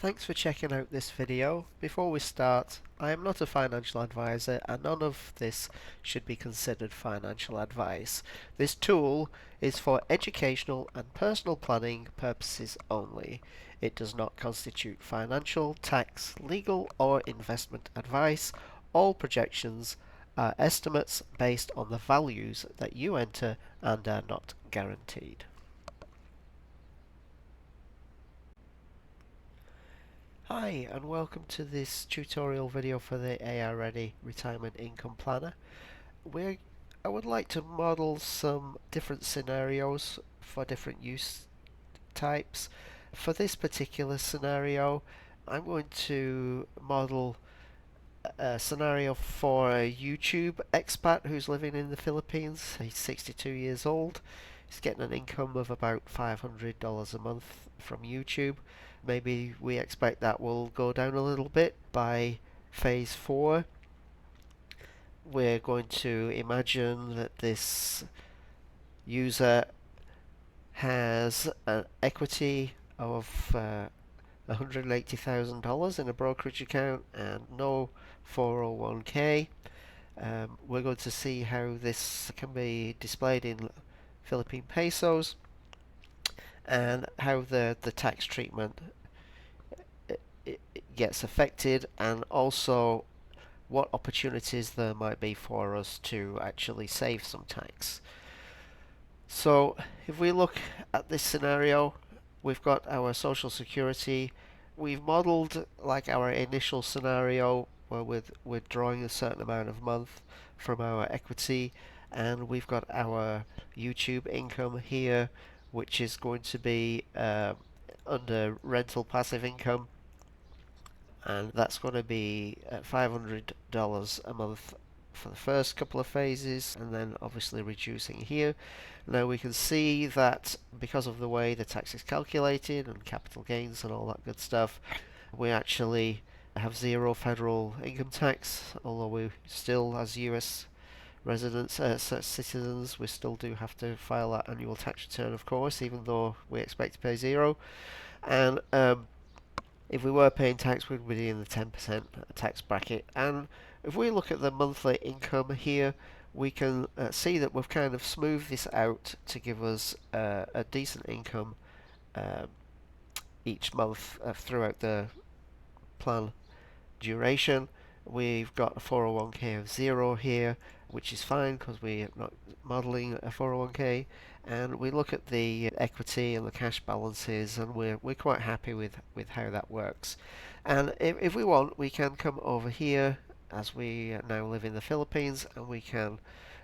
Thanks for checking out this video. Before we start, I am not a financial advisor and none of this should be considered financial advice. This tool is for educational and personal planning purposes only. It does not constitute financial, tax, legal or investment advice. All projections are estimates based on the values that you enter and are not guaranteed. Hi and welcome to this tutorial video for the AI Ready Retirement Income Planner. I would like to model some different scenarios for different use types. For this particular scenario, I'm going to model a scenario for a YouTube expat who's living in the Philippines. He's 62 years old. He's getting an income of about $500 a month from YouTube. Maybe we expect that will go down a little bit by phase 4. We're going to imagine that this user has an equity of $180,000 in a brokerage account and no 401k. We're going to see how this can be displayed in Philippine pesos and how the tax treatment it gets affected, and also what opportunities there might be for us to actually save some tax. So if we look at this scenario, we've got our social security. We've modeled like our initial scenario where we're withdrawing a certain amount of month from our equity, and we've got our YouTube income here, which is going to be under rental passive income, and that's going to be $500 a month for the first couple of phases, and then obviously reducing here. Now we can see that because of the way the tax is calculated and capital gains and all that good stuff, we actually have zero federal income tax, although we still, as US residents, citizens, we still do have to file that annual tax return, of course, even though we expect to pay zero. And if we were paying tax, we'd be in the 10% tax bracket. And if we look at the monthly income here, we can see that we've kind of smoothed this out to give us a decent income each month throughout the plan duration. We've got a 401k of 0 here, which is fine because we're not modeling a 401k. And we look at the equity and the cash balances, and we're quite happy with how that works. And if we want, we can come over here, as we now live in the Philippines, and we can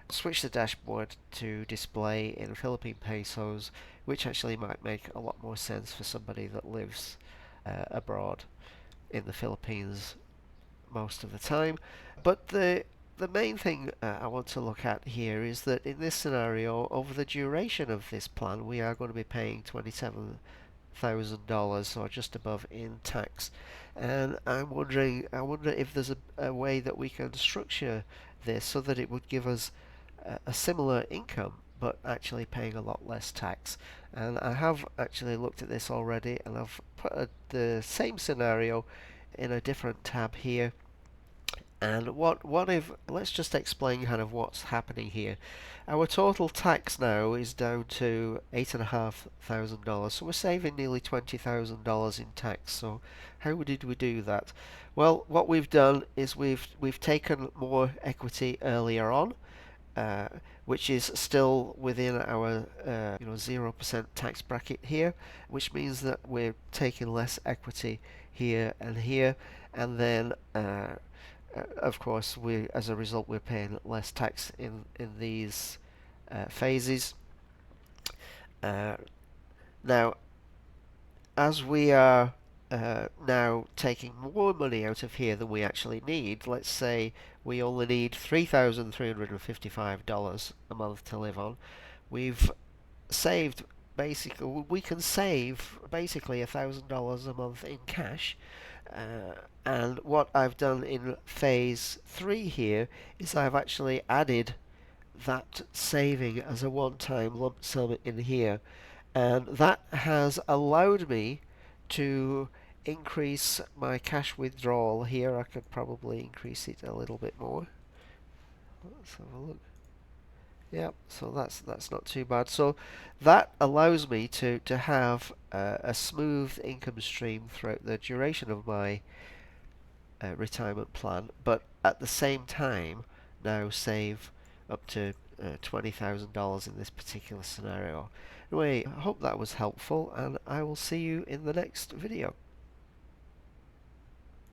switch the dashboard to display in Philippine pesos, which actually might make a lot more sense for somebody that lives abroad in the Philippines most of the time. But the main thing I want to look at here is that in this scenario, over the duration of this plan, we are going to be paying $27,000 or just above in tax. And I wonder if there's a way that we can structure this so that it would give us a similar income but actually paying a lot less tax. And I have actually looked at this already, and I've put the same scenario in a different tab here. And what if, let's just explain kind of what's happening here. Our total tax now is down to $8,500, so we're saving nearly $20,000 in tax. So how did we do that? Well, what we've done is we've taken more equity earlier on, which is still within our 0% tax bracket here, which means that we're taking less equity here, and then of course, as a result, we're paying less tax in these phases. Now, as we are now taking more money out of here than we actually need, let's say we only need $3,355 a month to live on, we've saved we can save basically $1,000 a month in cash. And what I've done in phase 3 here is I've actually added that saving as a one-time lump sum in here, and that has allowed me to increase my cash withdrawal here. I could probably increase it a little bit more. Let's have a look. Yep, so that's not too bad. So that allows me to have a smooth income stream throughout the duration of my retirement plan, but at the same time now save up to $20,000 in this particular scenario. Anyway, I hope that was helpful, and I will see you in the next video.